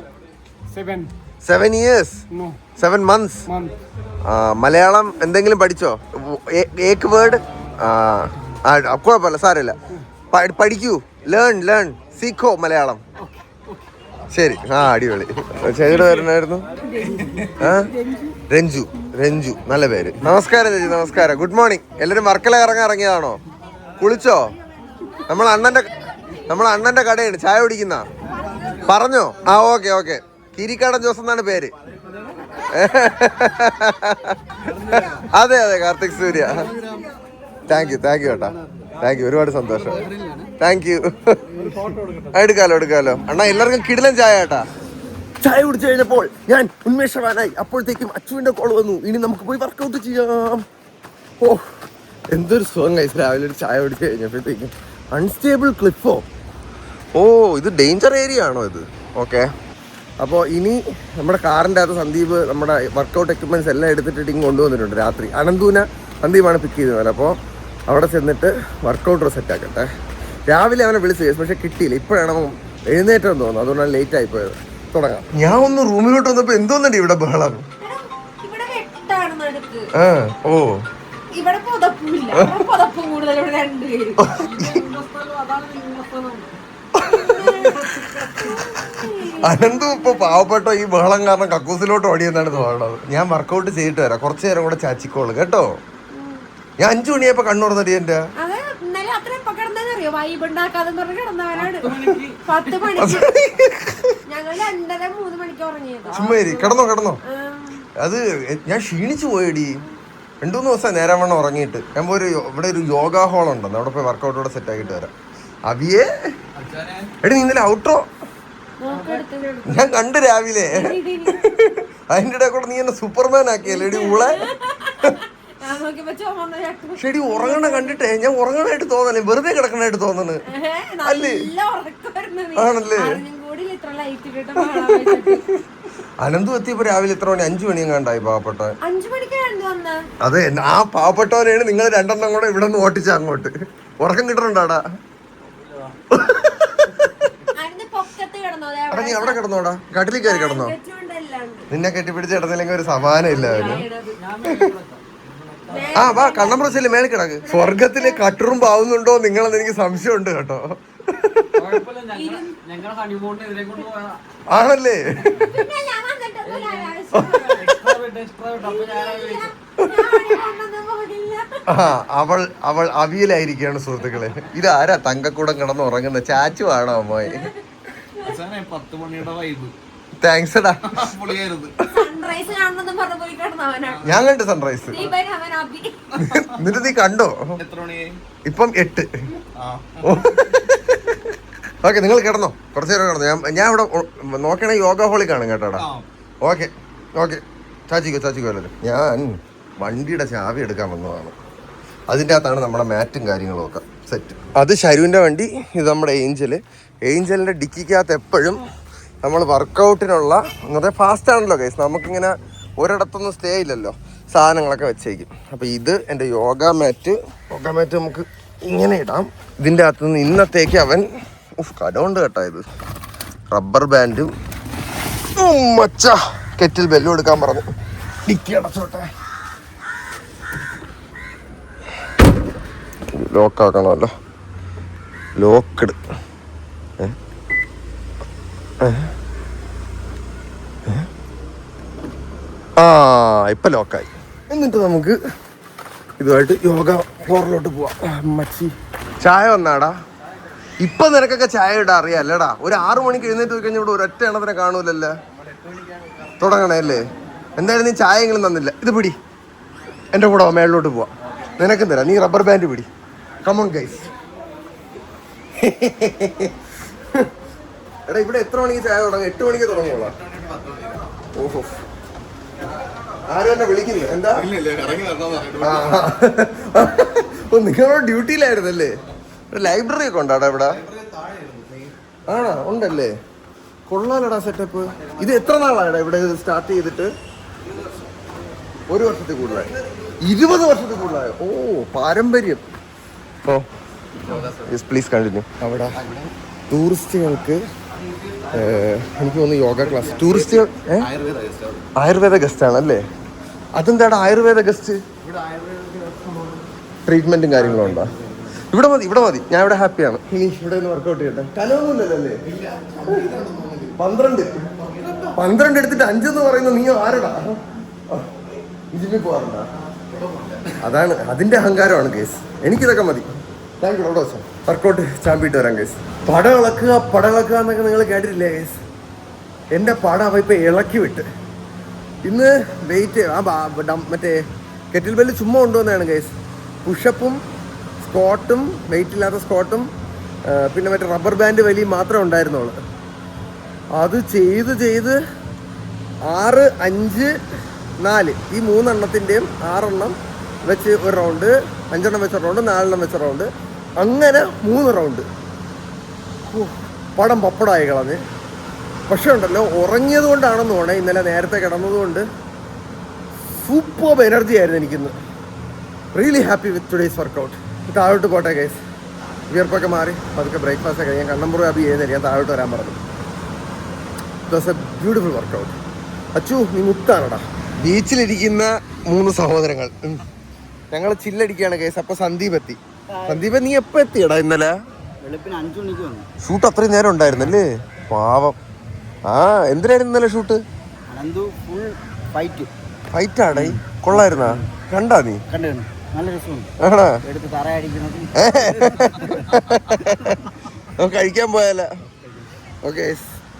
7 years. No. 7 months. മലയാളം എന്തെങ്കിലും പഠിച്ചോ? ഏക് വേർഡ് കുഴപ്പമില്ല, സാരമില്ല, പഠിക്കൂ. ലേൺ സീഖോ മലയാളം. ശരി, അടിപൊളി. ചേച്ചിയുടെ പേരെന്നായിരുന്നു? രഞ്ജു, നല്ല പേര്. നമസ്കാരം ചേച്ചി. നമസ്കാരം, ഗുഡ് മോർണിംഗ്. എല്ലാവരും വർക്കല ഇറങ്ങിയതാണോ? കുളിച്ചോ? നമ്മൾ അണ്ണന്റെ കടയാണ്, ചായ കുടിക്കുന്ന. പറഞ്ഞോ? ഓക്കെ. കിരിക്കാടൻ ജോസ് എന്നാണ് പേര്. അതെ, കാർത്തിക് സൂര്യ. താങ്ക് യു കേട്ടാ, താങ്ക് യു, ഒരുപാട് സന്തോഷം. Thank you. എടുക്കാലോ അണ്ണാ. എല്ലാവർക്കും കിടിലൻ ചായ കേട്ടാ. ചായ കുടിച്ചു കഴിഞ്ഞപ്പോൾ ഞാൻ ഉന്മേഷവാനായി. അപ്പോഴത്തേക്കും അച്ചുവിന്റെ കോൾ വന്നു. ഇനി നമുക്ക് പോയി വർക്കൗട്ട് ചെയ്യാം. എന്തൊരു സുഖം ഗൈസ്. രാവിലെ ഒരു ചായ കുടിച്ചു കഴിഞ്ഞപ്പോഴത്തേക്കും. അൺസ്റ്റേബിൾ ക്ലിഫോ. ഇത് ഡേഞ്ചർ ഏരിയ ആണോ ഇത്? ഓക്കെ. അപ്പോൾ ഇനി നമ്മുടെ കാറിൻ്റെ അകത്ത് സന്ദീപ് നമ്മുടെ വർക്കൗട്ട് എക്യുപ്മെൻറ്റ്സ് എല്ലാം എടുത്തിട്ട് ഇങ്ങ് കൊണ്ടുവന്നിട്ടുണ്ട്. രാത്രി അനന്തൂനെ സന്ദീപാണ് പിക്ക് ചെയ്തത്. അപ്പോൾ അവിടെ ചെന്നിട്ട് വർക്കൗട്ടർ സെറ്റാക്കട്ടെ. രാവിലെ അവനെ വിളിച്ചു, പക്ഷെ കിട്ടിയില്ല. ഇപ്പോഴാണ് എഴുന്നേറ്റെന്ന് തോന്നുന്നു, അതുകൊണ്ടാണ് ലേറ്റ് ആയിപ്പോയത്. തുടങ്ങാം. ഞാൻ ഒന്ന് റൂമിലോട്ട് വന്നപ്പോ എന്തോന്നുണ്ട് ഇവിടെ ബഹളം. അനന്തും ഇപ്പൊ പാവപ്പെട്ട ഈ ബഹളം കാരണം കക്കൂസിലോട്ട് ഓടിയെന്നാണ് തോന്നുന്നത്. ഞാൻ വർക്കൗട്ട് ചെയ്തിട്ട് വരാം, കുറച്ചു നേരം കൂടെ ചാച്ചിക്കോളൂ കേട്ടോ. ഞാൻ 5 മണിയായപ്പോ കണ്ണുറന്നടി എന്റെ. ചുമ്മാരി കിടന്നോ. അത് ഞാൻ ക്ഷീണിച്ചു പോയടി. 2-3 ദിവസം നേരം വേണം ഉറങ്ങിയിട്ട്. ഞാൻ ഇവിടെ ഒരു യോഗ ഹോൾ ഉണ്ടെന്ന്, അവിടെ പോയി വർക്കൗട്ടോടെ സെറ്റ് ആക്കിയിട്ട് വരാം. അവിയേ എടി, നീ ഇന്നലെ ഔട്ട്രോ ഞാൻ കണ്ട് രാവിലെ. അതിൻ്റെ ഇടയിൽ കൂടെ നീ എന്നെ സൂപ്പർമാൻ ആക്കിയല്ലേ എടി ഊളെ. ശരി, ഉറങ്ങണ കണ്ടിട്ടേ ഞാൻ ഉറങ്ങണായിട്ട് തോന്നണേ, വെറുതെ കിടക്കണായിട്ട് തോന്നണ് അല്ലേ? ആണല്ലേ? അനന്തു എത്തിയപ്പോ രാവിലെ എത്ര മണി? 5 മണി എങ്ങാണ്ടായി പാവപ്പെട്ട. അതെ, ആ പാവപ്പെട്ടവനെയാണ് നിങ്ങൾ 2 കൂടെ ഇവിടെ നിന്ന് ഓട്ടിച്ച അങ്ങോട്ട്. ഉറക്കം കിട്ടണുണ്ടാടാ? നീ അവിടെ കിടന്നോടാ, കട്ടിലിൽ കയറി കിടന്നോ. നിന്നെ കെട്ടിപ്പിടിച്ച് കിടന്നില്ലെങ്കിൽ ഒരു സമാനം ഇല്ല അവന്. വാ, കണ്ണമ്പ്രച്ചല്ലേ മേളിൽ കിടക്ക്. സ്വർഗത്തിലെ കട്ടറും പാവുന്നുണ്ടോ നിങ്ങളെന്ന് എനിക്ക് സംശയമുണ്ട് കേട്ടോ. ആണല്ലേ? അവൾ അവിയലായിരിക്കാണ് സുഹൃത്തുക്കളെ. ഇതാരാ തങ്കക്കൂടം കിടന്ന് ഉറങ്ങുന്ന? ചാച്ചു ആണോ അമ്മായി? 10 മണിയുടെ വൈബ്. താങ്ക്സ് ഡാ. ഞാൻ കണ്ടു സൺറൈസ്. എന്നിട്ട് നീ കണ്ടോ? ഇപ്പം 8. ഓക്കെ, നിങ്ങൾ കിടന്നോ, കുറച്ചു നേരം കിടന്നോ. ഞാൻ ഇവിടെ നോക്കണേ യോഗ ഹോളിൽ കാണും കേട്ടോടാ. ഓക്കെ ചാച്ചിക്കോ അല്ലല്ലോ. ഞാൻ വണ്ടിയുടെ ചാവി എടുക്കാൻ വന്നതാണ്. അതിൻ്റെ അകത്താണ് നമ്മുടെ മാറ്റും കാര്യങ്ങളും ഒക്കെ സെറ്റ്. അത് ശരുവിൻ്റെ വണ്ടി, ഇത് നമ്മുടെ ഏഞ്ചലിൻ്റെ ഡിക്കിക്കകത്ത് എപ്പോഴും നമ്മൾ വർക്കൗട്ടിനുള്ള അന്നത്തെ ഫാസ്റ്റ് ആണല്ലോ ഗൈസ്. നമുക്കിങ്ങനെ ഒരിടത്തൊന്നും സ്റ്റേ ഇല്ലല്ലോ, സാധനങ്ങളൊക്കെ വെച്ചേക്കും. അപ്പോൾ ഇത് എൻ്റെ യോഗ മാറ്റ് നമുക്ക് ഇങ്ങനെ ഇടാം. ഇതിൻ്റെ അകത്ത് നിന്ന് ഇന്നത്തേക്ക് അവൻ കടമുണ്ട് കേട്ടോ. ഇത് റബ്ബർ ബാൻഡും മച്ച കെറ്റിൽ ബെല്ലും എടുക്കാൻ പറഞ്ഞു. ഡിക്കി അടച്ചോട്ടെ. ലോക്കാക്കണമല്ലോ, ലോക്ക്ഡ്. ഇപ്പം ലോക്കായി. എന്നിട്ട് നമുക്ക് ഇതുമായിട്ട് യോഗ ഫ്ലോറിലോട്ട് പോവാം. മച്ചി ചായ വന്നാടാ? ഇപ്പം നിനക്കൊക്കെ ചായ ഇടാൻ അറിയാമല്ലേടാ? ഒരു 6 മണിക്ക് എഴുന്നേറ്റ് പോയി കഴിഞ്ഞാൽ ഇവിടെ ഒരൊറ്റ എണ്ണത്തിനെ കാണൂലല്ലേ? തുടങ്ങണേ അല്ലേ? എന്തായാലും നീ ചായ എങ്കിലും തന്നില്ല. ഇത് പിടി, എൻ്റെ കൂടെ മേളിലോട്ട് പോവാം. നിനക്കും തരാം, നീ റബ്ബർ ബാൻഡ് പിടി. Come on guys. എടാ ഇവിടെ എത്ര മണിക്ക് ചായ തുടങ്ങും? 8 മണിക്ക് തുടങ്ങുള്ളൂ. ഓഹോ, ആരും എന്നെ വിളിക്കില്ല. എന്താ നിങ്ങളോട് ഡ്യൂട്ടിയിലായിരുന്നല്ലേ? ലൈബ്രറി ഒക്കെ ഉണ്ടോ ഇവിടെ? ആണോ, ഉണ്ടല്ലേ? കൊള്ളാലടാ സെറ്റപ്പ്. ഇത് എത്ര നാളാണ് ഇവിടെ സ്റ്റാർട്ട് ചെയ്തിട്ട്? 1 വർഷത്തിൽ കൂടുതലായി. 20 വർഷത്തിൽ കൂടുതലായോ? ഓ, പാരമ്പര്യം. ഓ പ്ലീസ് കണ്ടിന്യൂ. അവിടെ ടൂറിസ്റ്റുകൾക്ക് എനിക്ക് തോന്നുന്നു യോഗ ക്ലാസ്. ടൂറിസ്റ്റുകൾ ആയുർവേദ ഗസ്റ്റ് ആണല്ലേ? അതെന്താടാ ആയുർവേദ ഗസ്റ്റ്? ട്രീറ്റ്മെന്റും കാര്യങ്ങളും ഉണ്ടോ? ഇവിടെ മതി, ഇവിടെ മതി. ഞാൻ ഇവിടെ ഹാപ്പിയാണ്. ഇനി ഇവിടെ ഒന്ന് വർക്കൗട്ട് ചെയ്യട്ടെ. കലമൊന്നുമില്ലല്ലേ? 12 എടുത്തിട്ട് 5 എന്ന് പറയുന്നത് നീ ആരടാ? ജിമ്മിൽ പോകാറുണ്ടാ? അതാണ്, അതിന്റെ അഹങ്കാരമാണ് കേസ്. എനിക്കിതൊക്കെ മതി. Thank you. അവിടെ വെച്ചോ. വർക്കൗട്ട് ചാമ്പിട്ട് വരാം കേസ്. പട ഇളക്കുക എന്നൊക്കെ നിങ്ങൾ കേട്ടിട്ടില്ലേ കേസ്? എൻ്റെ പട ഇപ്പം ഇളക്കി വിട്ട്. ഇന്ന് വെയിറ്റ് മറ്റേ കെറ്റിൽ ബെല്ല് ചുമ്മാ കൊണ്ടുവന്നതാണ് കേസ്. പുഷപ്പും സ്ക്വാട്ടും, വെയിറ്റ് ഇല്ലാത്ത സ്ക്വാട്ടും, പിന്നെ മറ്റേ റബ്ബർ ബാൻഡ് വലിയും മാത്രമേ ഉണ്ടായിരുന്നുള്ളൂ. അത് ചെയ്ത് 6, 5, 4 ഈ 3 എണ്ണത്തിൻ്റെയും 6 എണ്ണം വെച്ച് ഒരു റൗണ്ട്, 5 എണ്ണം വെച്ച റൗണ്ട്, 4 എണ്ണം വെച്ച റൗണ്ട്, അങ്ങനെ 3 റൗണ്ട്. പടം പപ്പടമായി കളഞ്ഞ്. പക്ഷെ ഉണ്ടല്ലോ, ഉറങ്ങിയത് കൊണ്ടാണെന്ന് തോന്നേ, ഇന്നലെ നേരത്തെ കിടന്നതുകൊണ്ട് സൂപ്പർ എനർജി ആയിരുന്നു എനിക്കിന്ന്. Really happy with today's workout. താഴോട്ട് പോട്ടെ ഗൈസ്. വിയർപ്പൊക്കെ മാറി അതൊക്കെ ബ്രേക്ക്ഫാസ്റ്റ് ഒക്കെ ഞാൻ കണ്ണമ്പുറം അബി ചെയ്യുന്നില്ല. ഞാൻ താഴോട്ട് വരാൻ പറഞ്ഞു. It was a beautiful workout. Achu, നീ മുത്താണടാ. ബീച്ചിലിരിക്കുന്ന 3 സഹോദരങ്ങൾ. ഞങ്ങൾ ചില്ലടിക്കുകയാണ് കേസ്. അപ്പൊ സന്ദീപ് എത്തി. സന്ദീപ്, നീ എപ്പോ എത്തിയടാ? ഇന്നലെ 5 മണിക്ക് വന്നു. ഷൂട്ട് അത്രയും നേരം ഉണ്ടായിരുന്നല്ലേ? പാവം. ആ, എന്തിനായിരുന്നു ഇന്നലെ ഷൂട്ട്? ഫൈറ്റാടേ. കൊള്ളായിരുന്നാ? കണ്ടാ നീ? നല്ല രസമുണ്ട്. ആണോ? എടുത്ത് തറയടിക്കുന്നത് കഴിക്കാൻ പോയാല. ഓക്കെ,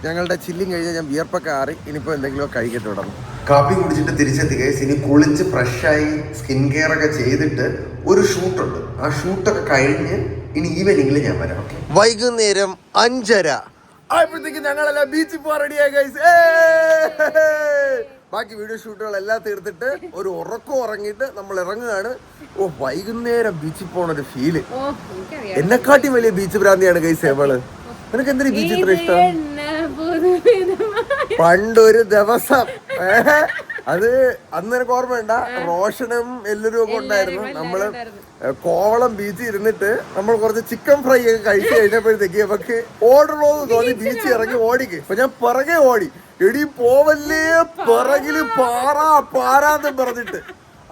ഞങ്ങളുടെ ചില്ലിങ് കഴിഞ്ഞാൽ ഞാൻ വിയർപ്പൊക്കെ ആറി. ഇനിയിപ്പോൾ എന്തെങ്കിലും കഴിക്കട്ടെ. വിടണം. കാപ്പി കുടിച്ചിട്ട് തിരിച്ചെത്തി ഗൈസ്. ഇനി കുളിച്ച് ഫ്രഷായി സ്കിൻ കെയർ ഒക്കെ ചെയ്തിട്ട് ഒരു ഷൂട്ടുണ്ട്. ആ ഷൂട്ടൊക്കെ കഴിഞ്ഞ് ഇനി ഈവനിങ്ങിൽ ഞാൻ വരാം. ഓക്കെ, വൈകുന്നേരം 5:30 ആയപ്പോഴത്തേക്ക് ഞങ്ങളെല്ലാം ബീച്ചിൽ പോകാൻ റെഡിയായി ഗൈസ്. ബാക്കി വീഡിയോ ഷൂട്ടുകളെല്ലാം തീർത്തിട്ട് ഒരു ഉറങ്ങിയിട്ട് നമ്മൾ ഇറങ്ങുകയാണ്. ഓ, വൈകുന്നേരം ബീച്ചിൽ പോണ ഒരു ഫീല്. എന്നെക്കാട്ടി വലിയ ബീച്ച് ഭ്രാന്തിയാണ് ഗൈസ് എവള്. നിനക്ക് എന്തിനാ ബീച്ച് ഇത്ര ഇഷ്ടം? പണ്ടൊരു ദിവസം അത് അന്ന് എനിക്ക് ഓർമ്മയുണ്ട, റോഷനും എല്ലാവരും ഒക്കെ ഉണ്ടായിരുന്നു. നമ്മള് കോവളം ബീച്ചിൽ ഇരുന്നിട്ട് നമ്മൾ കുറച്ച് ചിക്കൻ ഫ്രൈ ഒക്കെ കഴിച്ചു കഴിഞ്ഞപ്പോഴത്തേക്ക് നമുക്ക് ഓടണോന്ന് തോന്നി ബീച്ചിൽ ഇറങ്ങി ഓടിക്ക്. അപ്പൊ ഞാൻ പിറകെ ഓടി. എടി പോവല്ലേ, പിറകില് പാറാന്ന് പറഞ്ഞിട്ട്.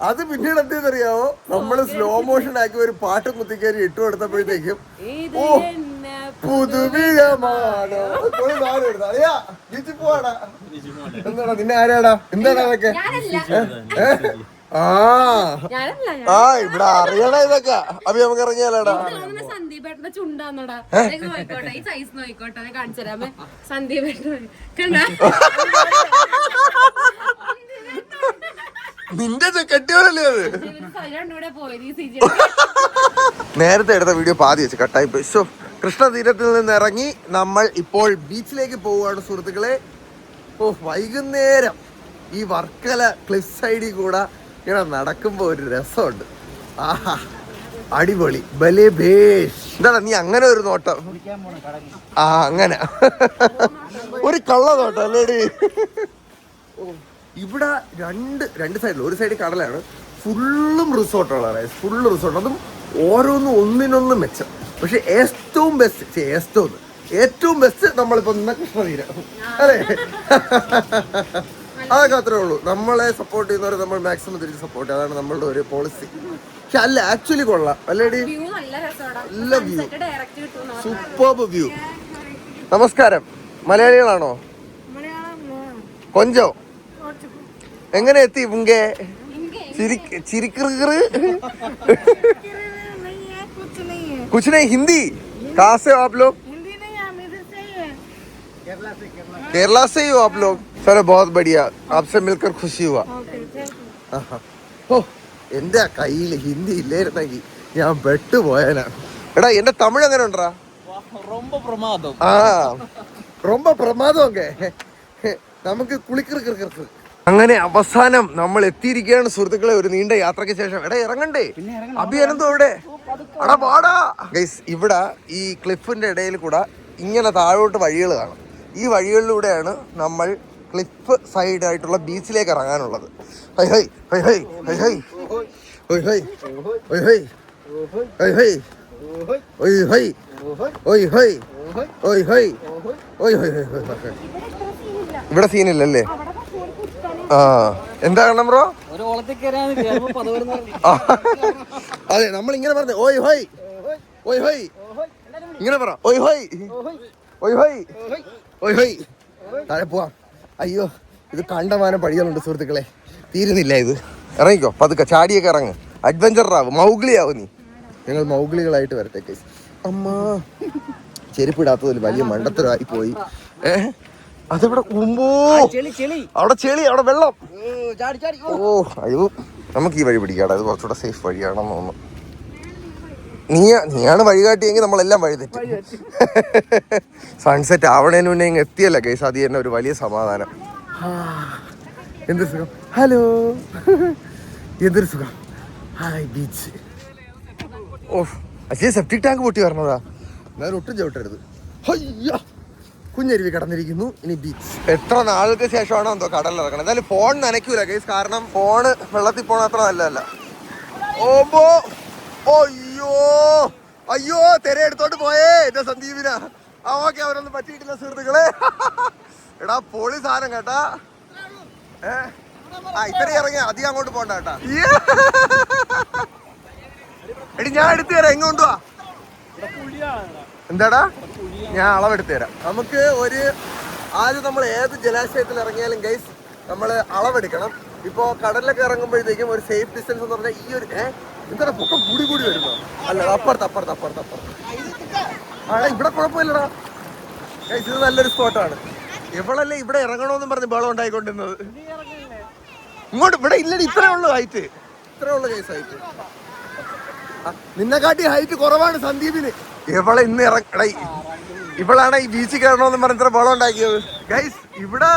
അത് പിന്നീട് എന്തെന്നറിയാവോ, നമ്മള് സ്ലോ മോഷൻ ആക്കി ഒരു പാട്ടും കുത്തിക്കയറി ഇട്ടു കൊടുത്തപ്പോഴത്തേക്കും ഓ പുതുവിധമാണ്. ബീച്ചിൽ പോവാടാ. എന്താടാ നിന്നെ ആരാടാ? എന്താണ് അതൊക്കെ? ഇവിടെ അറിയണ ഇതൊക്കെ. അഭി നമുക്ക് ഇറങ്ങിയാലാടാ. സന്ദീപേട്ടന്റെ ചുണ്ടാന്നടാ. നോയിക്കോട്ടെ, ഈ സൈസ് നോയിക്കോട്ടെ, കാണിച്ചു തരാമേ. സന്ദീപേട്ടൻ കണ്ടാ നിന്റെ കെട്ടിയവരല്ലേ അത്? നേരത്തെ എടുത്ത വീഡിയോ പാതി വെച്ച് കട്ടായി പോയി. സോ കൃഷ്ണ തീരത്തിൽ നിന്ന് ഇറങ്ങി നമ്മൾ ഇപ്പോൾ ബീച്ചിലേക്ക് പോവുകയാണ് സുഹൃത്തുക്കളെ. ഓ, വൈകുന്നേരം ഈ വർക്കല ക്ലിഫ് സൈഡിൽ കൂടെ ഇങ്ങനെ നടക്കുമ്പോ ഒരു രസമുണ്ട്. ആഹാ, അടിപൊളി. ബലേ ഭേഷ്. എന്താണ് നീ അങ്ങനെ ഒരു നോട്ടം? ആ, അങ്ങനെ ഒരു കള്ള നോട്ടം അല്ലേടി? ഇവിടെ രണ്ട് സൈഡിൽ, ഒരു സൈഡിൽ കടലാണ്, ഫുള്ളും റിസോർട്ടുകളാണ്. Full resort. അതും ഓരോന്നും ഒന്നിനൊന്നും മെച്ചം. പക്ഷെ ഏറ്റവും ബെസ്റ്റ് നമ്മളിപ്പോ നിന്ന കൃഷ്ണതീരം അല്ലേ? അതൊക്കെ അത്രേ ഉള്ളൂ. നമ്മളെ സപ്പോർട്ട് ചെയ്യുന്നവരെ നമ്മൾ മാക്സിമം തിരിച്ച് സപ്പോർട്ട് ചെയ്യുക. അതാണ് നമ്മളുടെ ഒരു പോളിസി. പക്ഷെ അല്ല, ആക്ച്വലി കൊള്ളാം അല്ലേടി? നല്ല വ്യൂ, സൂപ്പർബ് വ്യൂ. നമസ്കാരം. മലയാളികളാണോ? കൊഞ്ചോ എങ്ങനെ എത്തി? മുങ്കേ ചിരിക്കറ് कुछ नहीं हिंदी कहाँ से हो आप लोग? हिंदी नहीं, हम इधर से ही हैं। केरला से ही हो आप लोग? चलो बहुत बढ़िया, आपसे मिलकर खुशी हुआ. ഓ, എന്റെ കയ്യിൽ ഹിന്ദി ഇല്ലായിരുന്നെങ്കിൽ ഞാൻ പെട്ടുപോയനാ. എടാ, എന്റെ തമിഴ് എങ്ങനെ ഉണ്ടാ? ரொம்ப பிரமாதம். ആ, ரொம்ப பிரமாதம் നമുക്ക് കുളിക്കിറുക്കിറുക്കിറുക്ക്. അങ്ങനെ അവസാനം നമ്മൾ എത്തിയിരിക്കുകയാണ് സുഹൃത്തുക്കളെ, ഒരു നീണ്ട യാത്രയ്ക്ക് ശേഷം. എടാ ഇറങ്ങണ്ടേ? അഭിയാനന്തോ ഇവിടെ എടാ പാടാ ഗൈസ്. ഇവിടെ ഈ ക്ലിഫിന്റെ ഇടയിൽ കൂടെ ഇങ്ങനെ താഴോട്ട് വഴികൾ കാണും. ഈ വഴികളിലൂടെയാണ് നമ്മൾ ക്ലിഫ് സൈഡ് ആയിട്ടുള്ള ബീച്ചിലേക്ക് ഇറങ്ങാനുള്ളത്. Hi hi hi hi hi hi hi hi hi hi hi hi hi hi hi hi hi hi hi. ഇവിടെ സീനില്ലല്ലേ? ആ എന്താ കാണണം ബ്രോ? അതെ, നമ്മൾ ഇങ്ങനെ പറഞ്ഞു ഓയ് ഹോയ് ഓയ് ഹോയ്, ഇങ്ങനെ പറ ഓയ് ഹോയ് ഓയ് ഹോയ് ഓയ് ഹോയ്. താഴെ പോവാം. അയ്യോ, ഇത് കണ്ടമാനം പടികളുണ്ട് സുഹൃത്തുക്കളെ, തീരുന്നില്ല ഇത്. ഇറങ്ങിക്കോ പതുക്കെ, ചാടിയൊക്കെ ഇറങ്ങ്, അഡ്വഞ്ചറാവും, മൗഗ്ലിയാവും നീ. ഞങ്ങൾ മൗഗ്ലികളായിട്ട് വരട്ടെ. അമ്മ ചെരുപ്പിടാത്തതിൽ വലിയ മണ്ടത്തരമായി പോയി. അതെവിടെ കുമ്പോ, അവിടെ ചെളി, അവിടെ വെള്ളം. ഓ അയ്യോ, നമുക്ക് ഈ വഴി പിടിക്കാടാ, അത് കുറച്ചുകൂടെ സേഫ് വഴിയാണെന്ന് തോന്നുന്നു. നീയാണ് വഴി കാട്ടിയെങ്കിൽ നമ്മളെല്ലാം വഴി തെറ്റും. സൺസെറ്റ് ആവണേന് മുന്നേ ഇങ്ങ് എത്തിയല്ല കേസ്, അത് തന്നെ ഒരു വലിയ സമാധാനം. എന്തൊരു സുഖം. ഹലോ, എന്തൊരു സുഖം. Hi beach. ഓ അച്ഛൻ സെപ്റ്റിക് ടാങ്ക് പൊട്ടി വരണതാ, എന്നാലും ഒട്ടും ചവിട്ടരുത്. ഹയ്യ, കുഞ്ഞരുവി കടന്നിരിക്കുന്നു. ഇനി ബീച്ച്. എത്ര നാളുകൾക്ക് ശേഷമാണോ എന്തോ കടലിറങ്ങണം. എന്തായാലും ഫോൺ നനയ്ക്കൂല കേസ്, കാരണം ഫോണ് വെള്ളത്തിൽ പോണ അത്ര നല്ലതല്ല. ഓമ്പോ അയ്യോ അയ്യോ, തെര എടുത്തോണ്ട് പോയേ എന്റെ സന്ദീപിന. ആ ഓക്കെ, അവരൊന്നും പറ്റിയിട്ടില്ല സുഹൃത്തുക്കളെ. എടാ പൊളി സാധനം കേട്ടാ. ഇത്രയും ഇറങ്ങിയ അധികം അങ്ങോട്ട് പോണ്ട കേട്ടാ. എടി ഞാൻ എടുത്തു തരാം, എങ്ങോട്ട് വാ. എന്താടാ, ഞാൻ അളവെടുത്തു തരാം. നമുക്ക് ഒരു ആദ്യം നമ്മൾ ഏത് ജലാശയത്തിൽ ഇറങ്ങിയാലും ഗൈസ് നമ്മൾ അളവെടുക്കണം. ഇപ്പോ കടലിലൊക്കെ ഇറങ്ങുമ്പോഴത്തേക്കും ഒരു സേഫ് ഡിസ്റ്റൻസ് എന്ന് പറഞ്ഞാൽ ഈ ഒരു എന്താ പൊക്കം കൂടി കൂടി വരുന്നോ? അല്ല, അപ്പുറത്ത്. ആടാ ഇവിടെ കുഴപ്പമില്ലടാ ഗൈസ്, ഇത് നല്ലൊരു സ്പോട്ടാണ്. എവളല്ലേ ഇവിടെ ഇറങ്ങണമെന്നും പറഞ്ഞ് ബഹളം ഉണ്ടായിക്കൊണ്ടിരുന്നത്. ഇങ്ങോട്ട് ഇവിടെ ഇല്ലടി, ഇത്രേ ഉള്ളു ഹൈറ്റ്, ഇത്രേ ഉള്ളു ഗൈസ് ഹൈറ്റ്. നിന്നെക്കാട്ടി ഹൈറ്റ് കുറവാണ് സന്ദീപിന്. എവളെ ഇന്ന് ഇറങ്ങ, ഇവളാണ് ഈ ബീച്ചിൽ കയറണമെന്ന് പറഞ്ഞ ഇത്ര ബഹളം ഉണ്ടാക്കിയത് ഗൈസ്. ഇവിടെ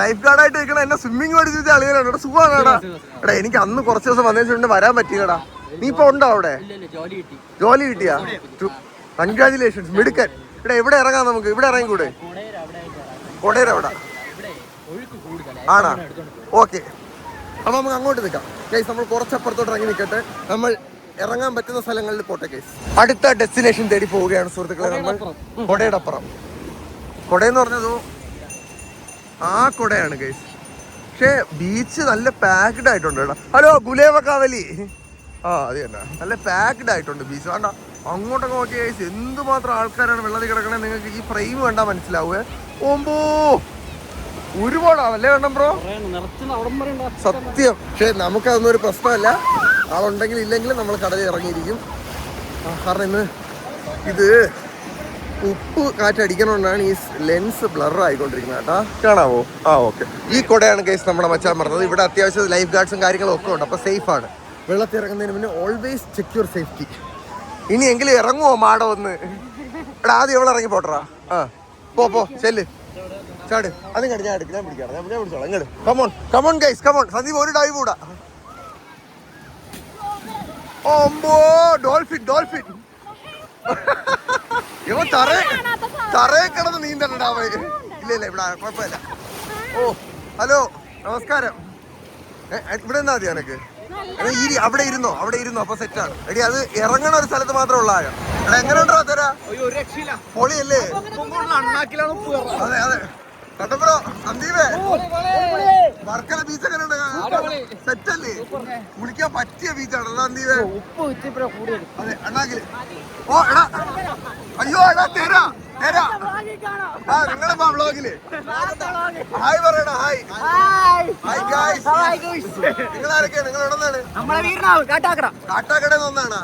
ലൈഫ് ഗാർഡായിട്ട് നിൽക്കണ എന്നെ സ്വിമ്മിങ് പഠിച്ച അളിയനാണ്. ഇവിടെ സുഖമാണാടാ. എടാ എനിക്ക് അന്ന് കുറച്ച് ദിവസം വന്നതിന് വരാൻ പറ്റിയടാ. നീ ഇപ്പൊ ഉണ്ടോ അവിടെ? ജോലി കിട്ടിയാ? കൺഗ്രാജുലേഷൻസ്, മിടുക്കൻ. ഇവിടെ എവിടെ ഇറങ്ങാം നമുക്ക്? ഇവിടെ ഇറങ്ങിക്കൂടെ? കൊടേര അവിടെ ആണാ? ഓക്കെ, അപ്പൊ നമുക്ക് അങ്ങോട്ട് നിൽക്കാം ഗൈസ്. നമ്മൾ കുറച്ചപ്പുറത്തോട്ട് ഇറങ്ങി നിൽക്കട്ടെ. നമ്മൾ ഇറങ്ങാൻ പറ്റുന്ന സ്ഥലങ്ങളിൽ പോട്ടെ കേസ്. അടുത്ത ഡെസ്റ്റിനേഷൻ തേടി പോവുകയാണ് സുഹൃത്തുക്കളെ. നമ്മൾ കൊടയുടെ അപ്പുറം. കൊടയെന്ന് പറഞ്ഞതോ ആ കൊടയാണ് കേസ്. പക്ഷേ ബീച്ച് നല്ല പാക്ഡ് ആയിട്ടുണ്ട് കേട്ടോ. ഹലോ ഗുലേവക്കാവലി. ആ അത് തന്നെ, നല്ല പാക്ഡ് ആയിട്ടുണ്ട് ബീച്ച്. വേണ്ട അങ്ങോട്ടൊക്കെ നോക്കിയ കേസ് എന്തുമാത്രം ആൾക്കാരാണ് വെള്ളത്തിൽ കിടക്കണേ. നിങ്ങൾക്ക് ഈ ഫ്രെയിം കണ്ടാൽ മനസ്സിലാവേ. ഓമ്പോ ഒരുപാടാണല്ലേ വേണം ബ്രോ, സത്യം. പക്ഷെ നമുക്കതൊന്നും ഒരു പ്രശ്നമല്ല. ആളുണ്ടെങ്കിൽ ഇല്ലെങ്കിലും നമ്മൾ കടലിൽ ഇറങ്ങിയിരിക്കും. കാരണം ഇന്ന് ഇത് ഉപ്പ് കാറ്റടിക്കണോണ്ടാണ് ഈ ലെൻസ് ബ്ലർ ആയിക്കൊണ്ടിരിക്കുന്നത് കേട്ടാ. കാണാവോ? ആ ഓക്കെ. ഈ കൊടയാണ് കേസ് നമ്മുടെ മച്ചാൻ പറഞ്ഞത്. ഇവിടെ അത്യാവശ്യം ലൈഫ് ഗാർഡ്സും കാര്യങ്ങളും ഒക്കെ ഉണ്ട്, അപ്പോൾ സേഫ് ആണ്. വെള്ളത്തിൽ ഇറങ്ങുന്നതിന് മുന്നേ ഓൾവേസ് ചെക്ക് യുവർ സേഫ്റ്റി. ഇനി എങ്കിലും ഇറങ്ങുമോ മാട ഒന്ന്? ഇവിടെ ആദ്യം എവിടെ ഇറങ്ങി പോട്ടറാ. ആ പോ ചെല്ല്, ചാട്. അതും കണ്ട് ഞാൻ എടുക്കും, ഞാൻ പിടിക്കാം, ഞാൻ പിടിച്ചോളാം. ഇങ്ങോട്ട് കമോൺ ഗൈസ്, കമോൺ. സന്ദീപ് ഒരു ഡൈവ് കൂടാ. ഓമ്പോ ഡോൾഫിൻ. ഇവ തറയെ കിടന്ന് നീന്തണ്ടാവേ. ഇല്ല ഇവിടെ കുഴപ്പമില്ല. ഓ ഹലോ നമസ്കാരം. ഇവിടെ നിന്നാ മതി എനക്ക്. അവിടെ ഇരുന്നോ അപ്പൊ സെറ്റാണ്. എടി അത് ഇറങ്ങണ ഒരു സ്ഥലത്ത് മാത്രം ഉള്ള ആഴം. എടാ എങ്ങനെ ഉണ്ടോ തരാ? പൊളിയല്ലേ? അതെ കണ്ടോ സന്ദീപേ, വർക്കല ബീച്ച് എങ്ങനെ ഉണ്ട്? സെറ്റല്ലേ? കുളിക്കാൻ പറ്റിയ ബീച്ചാണ് സന്ദീപേ. അതെ അണ്ണാക്കില്. ഓ എടാ അയ്യോ എടാ തരാ ആ നിങ്ങളെ വ്ളോഗില് ഹായ് പറയണ. Hi guys. നിങ്ങൾ ആരൊക്കെയാണ്? നിങ്ങൾ എവിടെ നിന്നാണ്? കാട്ടാക്കടയിൽ നിന്നാണ്.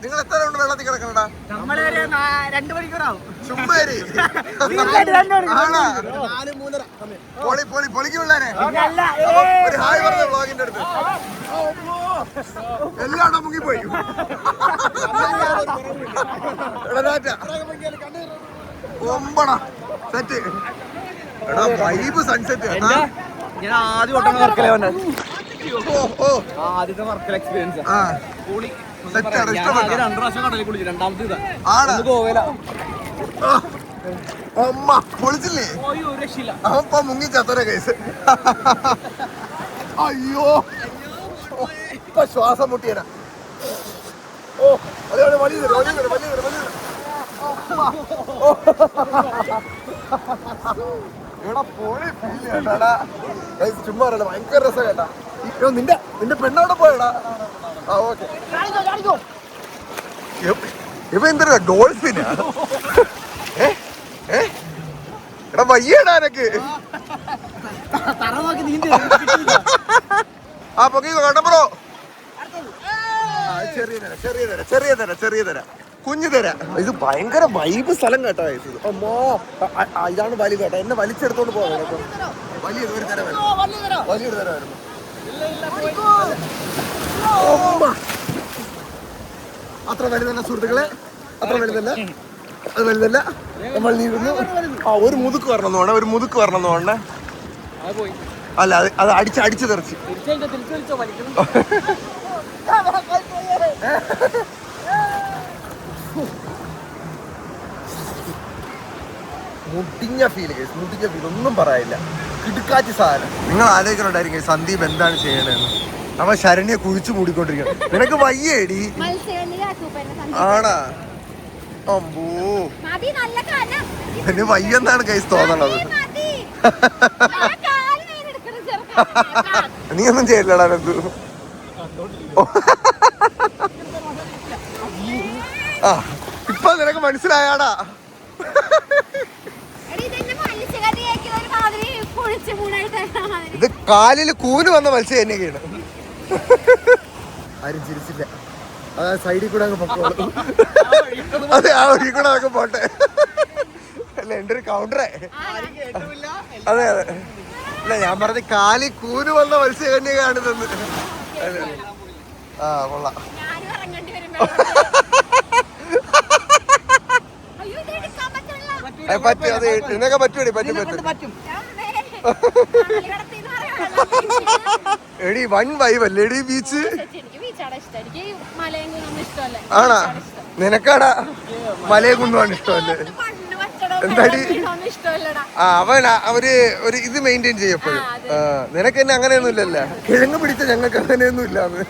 നിങ്ങൾ എത്ര കൊണ്ട് വെള്ളത്തിൽ കിടക്കണടാ? ചുമ്മാരി പൊളിക്ക് പിള്ളേരെ ഒരു ഹായ് പറഞ്ഞ വ്ളോഗിന്റെ അടുത്ത് എല്ലാം മുങ്ങിപ്പോയി. ഒമ്പടാ സെറ്റ് എടാ വൈബ് സൺസെറ്റ് ഞാൻ ആദ്യം ഒട്ടണ വർക്കലേ വന്നത് ഓ ആദ്യത്തെ വർക്കൽ എക്സ്പീരിയൻസ് ആ സെറ്റാണ് ഇഷ്ടപ്പെട്ടു 2 പ്രാവശ്യം കടലിൽ കുളിച്ചു രണ്ടാമത്തെ ഇതാ ആടാ ഗോവയില അമ്മ പൊളിച്ചില്ലേ ഒരു രക്ഷയില്ല അവൻ മുങ്ങി ചത്തോര കേസ് അയ്യോ ഇപ്പൊ ശ്വാസം മുട്ടിയനാ ഓ അതെ വലിയ എടാ പോയി കേട്ടാടാ ചുമ്മാ ഭയങ്കര രസം കേട്ടാ നിന്റെ പെണ്ണോടെ പോയടാ ആ ഓക്കെ ഇവ എന്താ ഡോൾഫിനാ എടാ വയ്യടാ എനക്ക് ആ പൊക്കിക്കോ കണ്ടപ്പോ ചെറിയ തര കുഞ്ഞു തര ഇത് ഭയങ്കര വൈബ് സ്ഥലം കേട്ടോ ഇത് അമ്മോ ഇതാണ് വലിയ കേട്ടോ എന്നെ വലിച്ചെടുത്തോണ്ട് പോകാം വലിയൊരു തര വലിയൊരു തര വരുന്നു അത്ര വലുതല്ല സുഹൃത്തുക്കളെ അത്ര വലുതല്ല അത് വലുതല്ല നമ്മൾ നീങ്ങുന്നു ആ ഒരു മുതുക്ക് വരണം എന്ന് ഒരു മുതുക്ക് വരണം എന്ന് വേണ്ടേ അല്ല അത് അടിച്ച് തെറിച്ച് മുട്ടിഞ്ഞ ഫീൽ ഒന്നും പറയില്ല കിടുക്കാച്ചി സാധനം നിങ്ങൾ ആലോചിക്കണുണ്ടായിരിക്കും സന്ദീപ് എന്താണ് ചെയ്യണേന്ന് അവൻ ശരണ്യെ കുഴിച്ചു മൂടിക്കൊണ്ടിരിക്കണം നിനക്ക് വയ്യേടി ആണാ അമ്പൂ പിന്നെ വയ്യെന്നാണ് കൈസ് തോന്നണത് നീ ഒന്നും ചെയ്യില്ലടാ എന്തു ആ ഇപ്പൊ നിനക്ക് മനസ്സിലായാടാ ഇത് കാലില് കൂന് വന്ന മത്സ്യം തന്നെയൊക്കെയാണ് ആരും ചിരിച്ചില്ല അതാ സൈഡിൽ കൂടെ അങ്ങ് പൊക്കോളൂ അതെ ആ വഴി കൂടെ അങ്ങ് പോട്ടെ അല്ല എന്റെ ഒരു കൗണ്ടറേ അതെ അല്ല ഞാൻ പറഞ്ഞ കാലിൽ കൂന് വന്ന മത്സ്യം തന്നെയാണ് തന്ന് ആ കൊള്ളാം പറ്റും അത് എന്നൊക്കെ പറ്റൂടി പറ്റും എടി വൺ വൈബല്ലേ എടി ബീച്ച് ആണാ നിനക്കാടാ മലയെ കൊണ്ടുപോകാൻ ഇഷ്ടമല്ലേ എന്താടി ആ അവര് ഒരു ഇത് മെയിൻറ്റെയിൻ ചെയ്യപ്പോഴും നിനക്ക് തന്നെ അങ്ങനെയൊന്നും ഇല്ലല്ലോ കിഴങ്ങ് പിടിച്ച ഞങ്ങൾക്ക് അങ്ങനെയൊന്നും ഇല്ലാന്ന്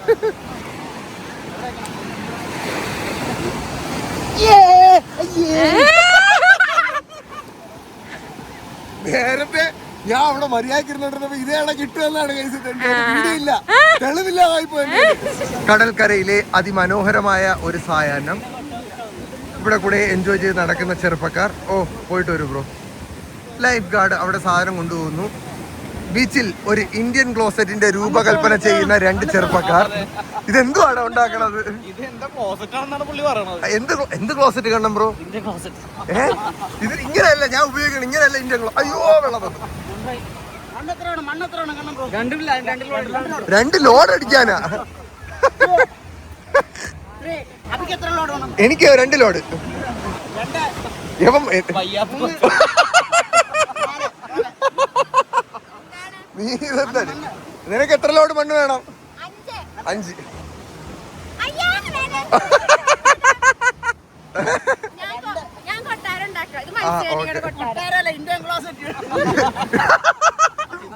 നേരത്തെ ഞാൻ അവിടെ മര്യാദക്കിരുന്നോണ്ടിരുന്നപ്പോ ഇതേടെ കിട്ടുമെന്നാണ് ഇല്ല തെളിവില്ലാതായി പോയി കടൽക്കരയിലെ അതിമനോഹരമായ ഒരു സായാഹ്നം ഇവിടെ കൂടെ എൻജോയ് ചെയ്ത് നടക്കുന്ന ചെറുപ്പക്കാർ പോയിട്ട് വരൂ ബ്രോ ലൈഫ് ഗാർഡ് അവിടെ സാധനം കൊണ്ടുപോകുന്നു ബീച്ചിൽ ഒരു ഇന്ത്യൻ ക്ലോസറ്റിന്റെ രൂപകൽപ്പന ചെയ്യുന്ന 2 ചെറുപ്പക്കാർ ഇതെന്തുവാണ് ഉണ്ടാക്കണത് എന്ത് ക്ലോസറ്റ് കാണണം ബ്രോ ഇത് ഇങ്ങനെയല്ല ഞാൻ ഉപയോഗിക്കണം ഇങ്ങനെയല്ല ഇന്ത്യൻ അയ്യോ വെള്ളം 2 ലോഡ് അടിക്കാനാ എനിക്ക് 2 ലോഡ് നീ ഇതെന്താ നിനക്ക് എത്ര ലോഡ് മണ്ണ് വേണം 5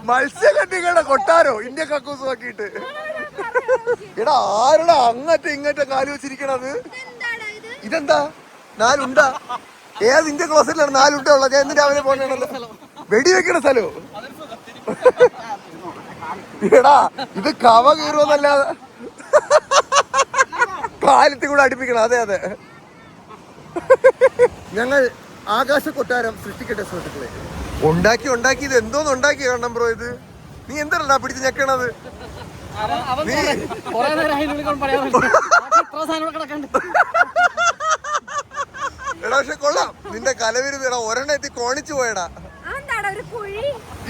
മത്സ്യകന്യകളുടെ കൊട്ടാരോ ഇന്ത്യ കക്കൂസ് നോക്കിയിട്ട് എടാ ആരുടെ അങ്ങറ്റ ഇങ്ങറ്റ കാല് വെച്ചിരിക്കണത് ഇതെന്താ 4 ഉണ്ടാ ഏത് ഇന്ത്യ ക്ലോസറ്റിലാണ് 4 ഉണ്ട ഉള്ളത് ഞാൻ രാവിലെ പോകണല്ലോ വെടിവെക്കണ സ്ഥലോ എടാ ഇത് കവ കീറുമെന്നല്ലാതെ കാലത്തിൽ കൂടെ അടുപ്പിക്കണം അതെ ഞങ്ങൾ ആകാശ കൊട്ടാരം സൃഷ്ടിക്കട്ടെ സുഹൃത്തുക്കളെ ഉണ്ടാക്കി ഇത് എന്തോന്ന് ഉണ്ടാക്കി കാണണം ബ്രോ ഇത് നീ എന്താ പിടിച്ച് ഞെക്കണത് എടാ പക്ഷെ കൊള്ളാം നിന്റെ കലവിരുത് എടാ ഒരെണ്ണം എത്തി കോണിച്ചു പോയടാ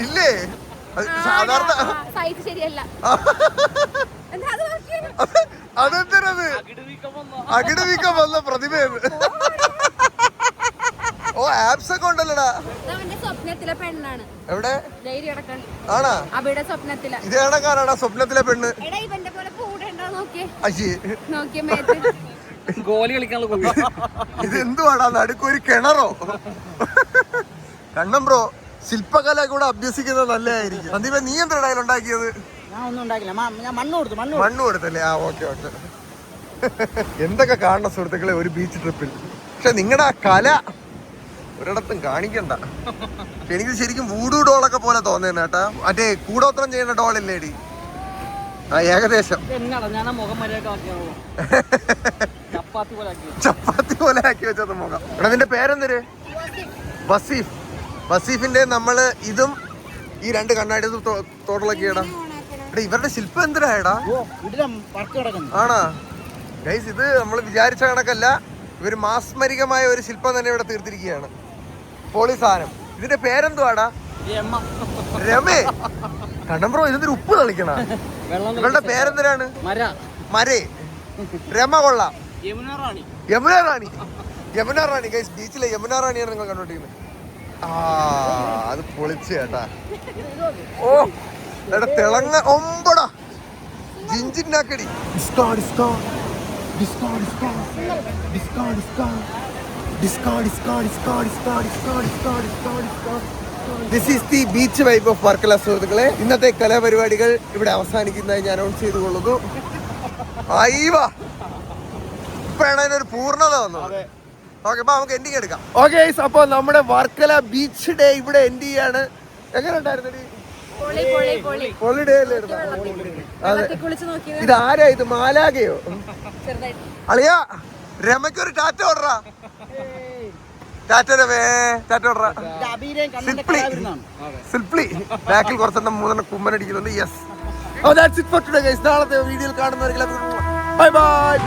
ഇല്ലേ സാധാരണ അതെന്തരത് അകിടുവീക്കം വന്ന പ്രതിഭയെന്ന് ഓ ഓ ആപ്സ് ഒക്കെ ഉണ്ടല്ലോടാ. അവന്റെ സ്വപ്നത്തിലെ പെണ്ണാണ്. എവിടെ ധൈര്യം അടക്കാൻ ആണാ അവിടെ സ്വപ്നത്തില ഇത് കണക്കാനാടാ സ്വപ്നത്തിലെ പെണ്ണ്. എടാ ഇവന്റെ പോലെ കൂടണ്ടോ നോക്കിയേ അയ്യേ നോക്കിയ മേത്ത് ഗോലി കളിക്കാനുള്ള കുഴി. ഇത് എന്തുവാടാ നടുക്കൊരു കിണറോ? കണ്ണം ബ്രോ ശില്പകല കൂടെ അഭ്യസിക്കുന്നത് നല്ലതായിരിക്കും. സന്ദീപ നീ എന്താ ഉണ്ടാക്കിയത്? ഞാൻ ഒന്നും ഉണ്ടാക്കില്ല, ഞാൻ മണ്ണ് കൊടുത്തു. മണ്ണ് കൊടുത്തല്ലേ? ആ ഓക്കെ ഓക്കെ. എന്തൊക്കെ കാണണം സുഹൃത്തുക്കളെ ഒരു ബീച്ച് ട്രിപ്പിൽ. പക്ഷെ നിങ്ങളുടെ ആ കല ഒരിടത്തും കാണിക്കണ്ട. എനിക്ക് ശരിക്കും വൂഡു ഡോളൊക്കെ പോലെ തോന്നുന്നു കേട്ടാ. മറ്റേ കൂടോത്രം ചെയ്യുന്ന ഡോളില്ലേടി? ആ ഏകദേശം ഞാൻ മുഖം മര്യാദ ചപ്പാത്തി പോലെ ആക്കി വെച്ചത് മുഖം. എടാ നിന്റെ പേരെന്തൊരു? വസീഫ്. വസീഫിന്റെ നമ്മള് ഇതും ഈ രണ്ട് കണ്ണാടി തോട്ടിലൊക്കെയാടാ. എടാ ഇവരുടെ ശില്പം എന്തിനായടാ? ആണാ ഗൈസ്, ഇത് നമ്മൾ വിചാരിച്ച കണക്കല്ല. ഇവര് മാസ്മരികമായ ഒരു ശില്പം തന്നെ ഇവിടെ തീർത്തിരിക്കുകയാണ്. പോളി സാധനം. ഇതിന്റെ പേരെന്തുവാടാ? രമേ. കണ്ണം ബ്രോ ഇതൊരു ഉപ്പ് തളിക്കണ. ഇവളുടെ പേരെന്തിനാണ്? മരേ. രമ കൊള്ളാം. യമുന റാണി. യമുന റാണി ഗൈസ്, ബീച്ചിലെ യമുന റാണിയാണ് നിങ്ങൾ കണ്ടോണ്ടിരിക്കുന്നത്. ആ അത് പൊളിച്ച് കേട്ടാ. ഓ എടാ തിളങ്ങ ഒമ്പടാ ജിഞ്ചിനാക്കടി. This is the beach vibe of Varkala സുഹൃത്തുക്കളെ. ഇന്നത്തെ കലാപരിപാടികൾ ഇവിടെ അവസാനിക്കുന്നതായി ഞാൻ അനൗൺസ് ചെയ്തു കൊള്ളുന്നു. അയ്യവാ ഇപ്പോഴാണ് അതിനൊരു പൂർണ്ണത വന്നത്. ഓക്കെ അപ്പൊ നമുക്ക് എൻഡിങ് എടുക്കാം. ഓക്കെ അപ്പൊ നമ്മുടെ വർക്കല ബീച്ച് ഡേ ഇവിടെ എൻഡ് ചെയ്യാണ്. എങ്ങനെ ഉണ്ടായിരുന്നു? ഇതാരാ ഇത്? മാലാകയോ? അളിയാ രമയ്ക്കൊരു ടാറ്റ ഓടറാ. ടാറ്റ രമേ, ടാറ്റ ഓടറാ. സിംപ്ലി ബാക്കിൽ കുറച്ചെണ്ണം മൂന്നെണ്ണം കുമ്മനടിക്കുന്നുണ്ട്. യെസ്. നാളത്തെ വീഡിയോയിൽ കാണുന്നവരെല്ലാം ബൈ ബൈ.